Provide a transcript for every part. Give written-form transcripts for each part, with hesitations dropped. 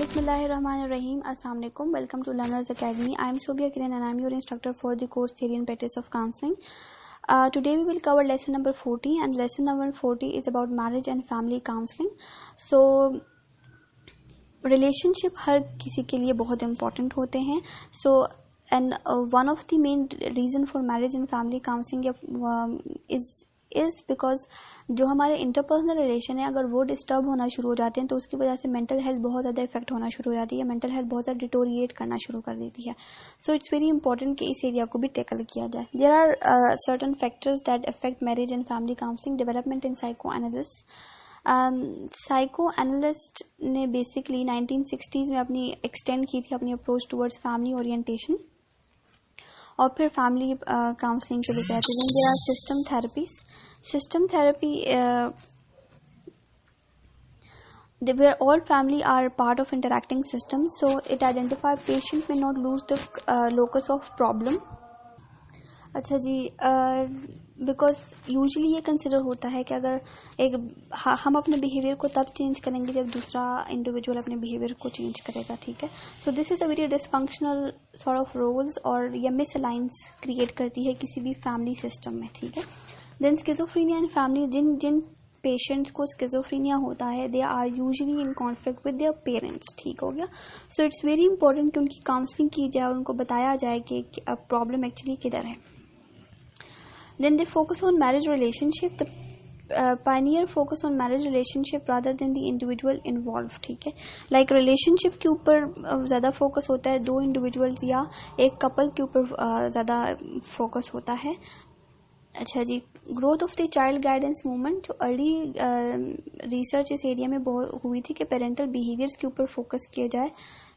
Bismillahirrahmanirrahim. Assalamu alaikum. Welcome to Learners Academy. I am Sobia Kiran and I am your instructor for the course Theory and Practice of Counseling. Today we will cover lesson number 40 and lesson number 40 is about marriage and family counseling. So relationship हर किसी के लिए बहुत important होते हैं. So and one of the main reason for marriage and family counseling is because जो हमारे interpersonal relation है अगर वो डिस्टर्ब होना शुरू हो जाते हैं तो उसकी वजह से मेंटल हेल्थ बहुत ज़्यादा इफेक्ट होना शुरू हो जाती है, मेंटल हेल्थ बहुत ज़्यादा डिटोरिएट करना शुरू कर देती है. सो इट्स वेरी इंपॉर्टेंट कि इस एरिया को भी टैकल किया जाए. There are certain factors that affect marriage and family counselling. Development in psychoanalyst. Psychoanalyst ने बेसिकली 1960s में अपनी एक्सटेंड की थी अपनी अप्रोच टूवर्ड्स फैमिली ओरिएंटेशन और फिर फैमिली काउंसलिंग के लिए कहते हैं. There are system therapies. System therapy, where all family are part of interacting system, so it identifies patient may not lose the locus of problem. अच्छा जी, because usually ये consider होता है कि अगर हम अपने बिहेवियर को तब चेंज करेंगे जब दूसरा इंडिविजुअल अपने बिहेवियर को चेंज करेगा. ठीक है. So this is a very dysfunctional sort of roles और ये मिसअलाइंस क्रिएट करती है किसी भी फैमिली सिस्टम में. ठीक है. Then schizophrenia and family. जिन पेशेंट्स को स्किज़ोफ्रेनिया होता है they are usually in conflict with their parents. ठीक हो गया. सो इट्स वेरी इंपॉर्टेंट कि उनकी काउंसलिंग की जाए और उनको बताया जाए कि प्रॉब्लम एक्चुअली किधर है. Then they focus on marriage relationship. The pioneer focus on marriage relationship rather than the individual involve. ठीक है. लाइक रिलेशनशिप के ऊपर ज़्यादा फोकस होता है, दो इंडिविजुअल्स या एक कपल के ऊपर ज़्यादा फोकस होता है. अच्छा जी. Growth of the child guidance movement. जो अर्ली रिसर्च इस एरिया में बहुत हुई थी कि पेरेंटल बिहेवियर्स के ऊपर फोकस किया जाए,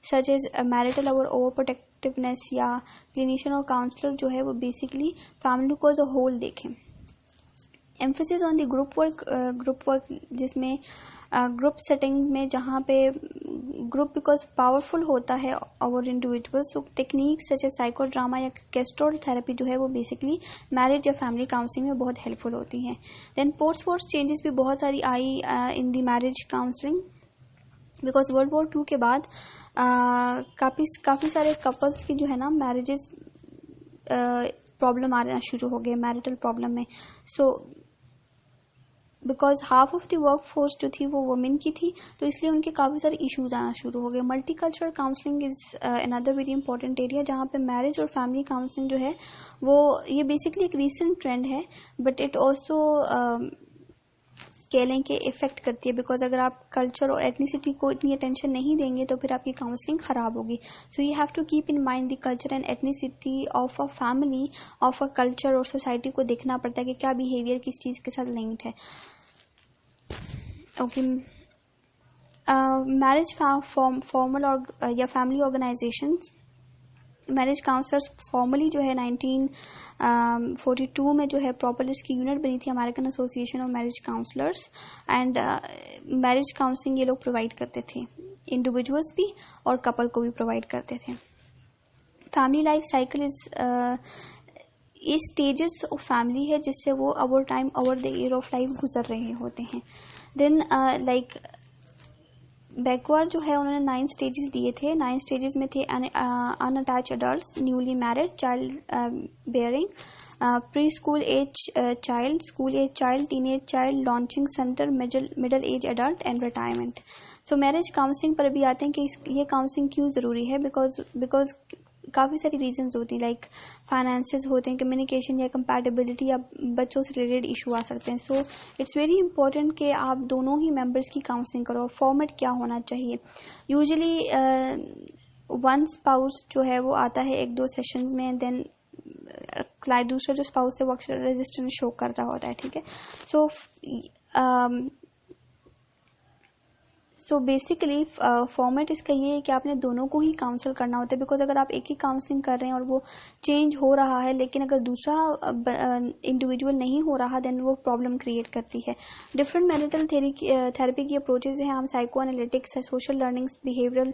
सच एज मैरिटल और ओवर प्रोटेक्टिवनेस, या क्लिनिशियन और काउंसलर जो है वो बेसिकली फैमिली को एज अ होल देखें. Emphasis on the group work जिसमें ग्रुप सेटिंग्स में जहाँ पे ग्रुप बिकॉज पावरफुल होता है over individuals, so techniques such as psycho drama या गेस्टोरल थेरेपी जो है वो बेसिकली मैरिज या फैमिली काउंसलिंग में बहुत हेल्पफुल होती हैं. देन पोस्ट वॉर चेंजेस भी बहुत सारी आई in the marriage counselling because world war 2 के बाद काफ़ी सारे कपल्स की जो है ना मैरिजेस प्रॉब्लम आना शुरू हो गए मैरिटल प्रॉब्लम में. So because half of the work force जो थी वो वुमेन की थी तो इसलिए उनके काफ़ी सारे इश्यूज आना शुरू हो गए. Multicultural counselling is another very important area जहाँ पे मैरिज और फैमिली काउंसलिंग जो है वो ये बेसिकली एक रीसेंट ट्रेंड है बट इट ऑल्सो कह लें कि इफेक्ट करती है बिकॉज अगर आप कल्चर और एथनिसिटी को इतनी अटेंशन नहीं देंगे तो फिर आपकी काउंसलिंग ख़राब होगी. So you have to keep in mind the culture and ethnicity of a family, of a culture और सोसाइटी को देखना पड़ता है कि क्या बिहेवियर किस चीज़ के साथ लिंक्ड है. ओके. मैरिज फॉर्मल और या family organisations. Marriage counsellors formally जो है 1942 में जो है प्रॉपर इसकी यूनिट बनी थी, American association of marriage counsellors. And marriage counselling ये लोग प्रोवाइड करते थे, इंडिविजुअल्स भी और कपल को भी प्रोवाइड करते थे. फैमिली लाइफ साइकिल इज ये स्टेजेस ऑफ फैमिली है जिससे वो over time over the year of life गुजर रहे होते हैं. देन लाइक बैकवर्ड जो है उन्होंने 9 स्टेजेस दिए थे. 9 स्टेजेस में थे unattached adult, newly married, child bearing, pre school age child, school age child, teen age child, launching centre, middle age adult and retirement. So marriage counselling पर अभी आते हैं कि ये काउंसलिंग क्यों ज़रूरी है. बिकॉज काफ़ी सारी रीजंस होती हैं, लाइक फाइनेंसेस होते हैं, कम्युनिकेशन या कंपैटिबिलिटी या बच्चों से रिलेटेड इशू आ सकते हैं. सो इट्स वेरी इंपॉर्टेंट कि आप दोनों ही मेंबर्स की काउंसलिंग करो. फॉर्मेट क्या होना चाहिए. यूजुअली वन स्पाउस जो है वो आता है 1-2 सेशंस में, देन दूसरा जो स्पाउस है वो अक्सर रेजिस्टेंस शो कर रहा होता है. ठीक है. सो बेसिकली फॉर्मेट इसका ये है कि आपने दोनों को ही काउंसल करना होता है बिकॉज अगर आप एक ही काउंसलिंग कर रहे हैं और वो चेंज हो रहा है लेकिन अगर दूसरा इंडिविजुअल नहीं हो रहा देन वो प्रॉब्लम क्रिएट करती है. डिफरेंट मैरिटल थेरेपी की अप्रोचेज हैं. हम साइको एनालिटिक्स है, social learning, behavioural,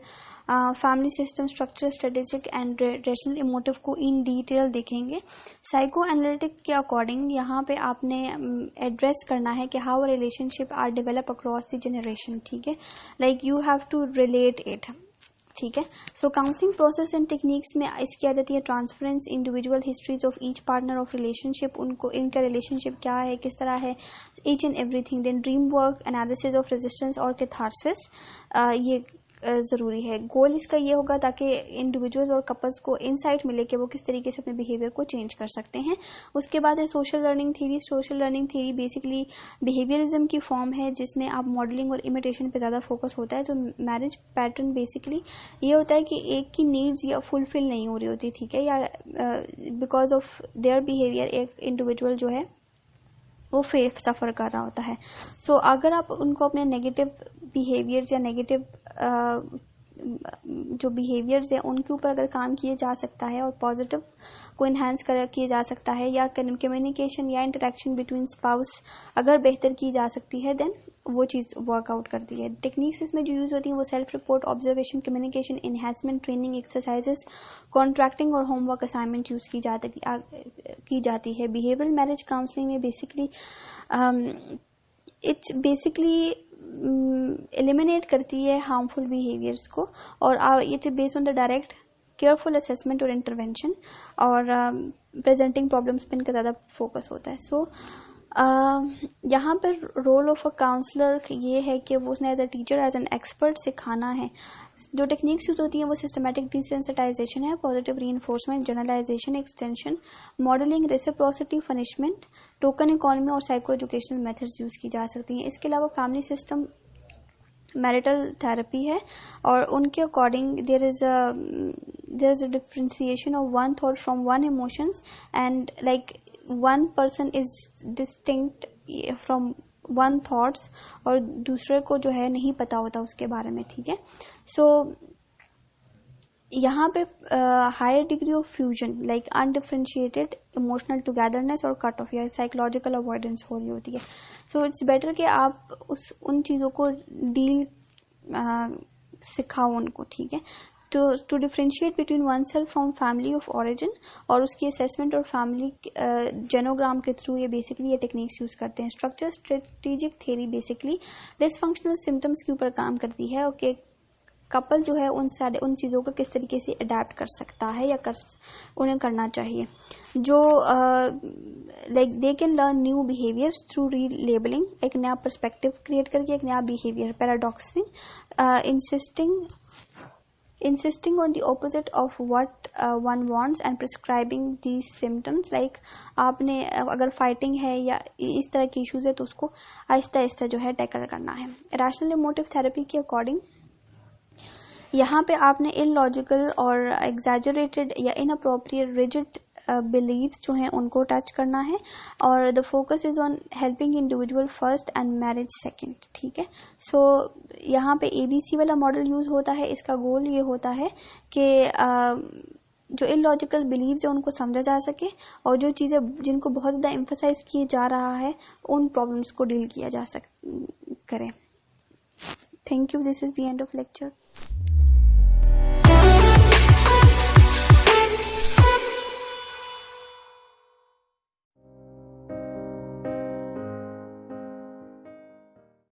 family system, structure, strategic and rational emotive को इन डिटेल देखेंगे. साइको एनालिटिक्स के अकॉर्डिंग यहाँ पे आपने एड्रेस करना है कि how relationship are develop across the generation. ठीक है. Like you have to relate it, ठीक है। So counselling process and techniques में इसकी आ जाती है transference, individual histories of each partner of relationship, उनको इनका रिलेशनशिप क्या है, किस तरह है, each and everything. Then dream work, analysis of resistance और कैथारसिस, ये ज़रूरी है। गोल इसका ये होगा ताकि इंडिविजुअल्स और कपल्स को इंसाइट मिले कि वो किस तरीके से अपने बिहेवियर को चेंज कर सकते हैं। उसके बाद है social learning theory. Social learning theory basically behaviourism की फॉर्म है जिसमें आप मॉडलिंग और इमिटेशन पे ज़्यादा फोकस होता है। तो मैरिज पैटर्न बेसिकली ये होता है कि एक की नीड्स या फुलफिल नहीं हो रही होती, ठीक है, या बिकॉज ऑफ देयर बिहेवियर एक इंडिविजुअल जो है वो फेथ सफ़र कर रहा होता है। सो अगर आप उनको अपने नेगेटिव बिहेवियर्स या नेगेटिव जो बिहेवियर्स है उनके ऊपर अगर काम किए जा सकता है और पॉजिटिव को इन्हांस किया जा सकता है, या कम्युनिकेशन या इंटरेक्शन बिटवीन स्पाउस अगर बेहतर की जा सकती है, देन वो चीज़ वर्कआउट करती है। टेक्निक्स इसमें जो यूज़ होती हैं वो self report, observation, communication, enhancement, training, exercises, contracting और होमवर्क असाइनमेंट यूज़ की जाती है। बिहेवियरल मैरिज काउंसलिंग में बेसिकली इट्स बेसिकली एलिमिनेट करती है हार्मफुल बिहेवियर्स को, और it is based on the direct careful assessment और इंटरवेंशन, और प्रेजेंटिंग प्रॉब्लम्स पे इनका ज़्यादा फोकस होता है। सो यहाँ पर रोल ऑफ अ काउंसलर ये है कि वो उसने as a teacher, as an expert सिखाना है। जो टेक्निक्स यूज होती हैं वो सिस्टमैटिक डिसेंसिटाइजेशन है, positive reinforcement, generalisation, extension, modelling, reciprocity, punishment, token economy और साइको एजुकेशनल मेथड्स यूज की जा सकती हैं। इसके अलावा फैमिली सिस्टम मैरिटल थेरेपी है, और उनके according there is a differentiation of one thought from one emotions, and like one person is distinct from one thoughts, और दूसरे को जो है नहीं पता होता उसके बारे में, ठीक है। सो यहाँ पे higher degree of fusion like undifferentiated emotional togetherness और कट ऑफ या साइकोलॉजिकल अवॉइडेंस हो रही होती है। सो इट्स बेटर कि आप उन चीज़ों को डील सिखाओ उनको, ठीक है। To differentiate between oneself from family of origin, और उसकी असेसमेंट और फैमिली जेनोग्राम के थ्रू ये बेसिकली ये टेक्निक्स यूज करते हैं। Structure strategic theory basically dysfunctional symptoms के ऊपर काम करती है, ओके, कपल जो है उन चीज़ों को किस तरीके से अडेप्ट कर सकता है या उन्हें करना चाहिए। जो like they can learn new behaviours through relabelling, एक नया पर्सपेक्टिव क्रिएट करके एक नया behaviour, paradoxing, insisting on the opposite of what one wants and prescribing these symptoms, like आपने अगर फाइटिंग है या इस तरह के इश्यूज है तो उसको आहिस्ता आहिस्ता जो है टैकल करना है। रैशनल इमोटिव थेरेपी के अकॉर्डिंग यहाँ पे आपने इलॉजिकल और एग्जैजरेटेड या इनअप्रोप्रिएट रिजिड बिलीव्स जो हैं उनको टच करना है, और the focus is on helping individual first and marriage second, ठीक है। सो यहाँ पे ABC वाला मॉडल यूज होता है। इसका गोल ये होता है कि जो इलॉजिकल बिलीव्स है उनको समझा जा सके, और जो चीज़ें जिनको बहुत ज़्यादा एम्फसाइज किया जा रहा है उन प्रॉब्लम्स को डील किया जा करे। Thank you, this is the end of lecture.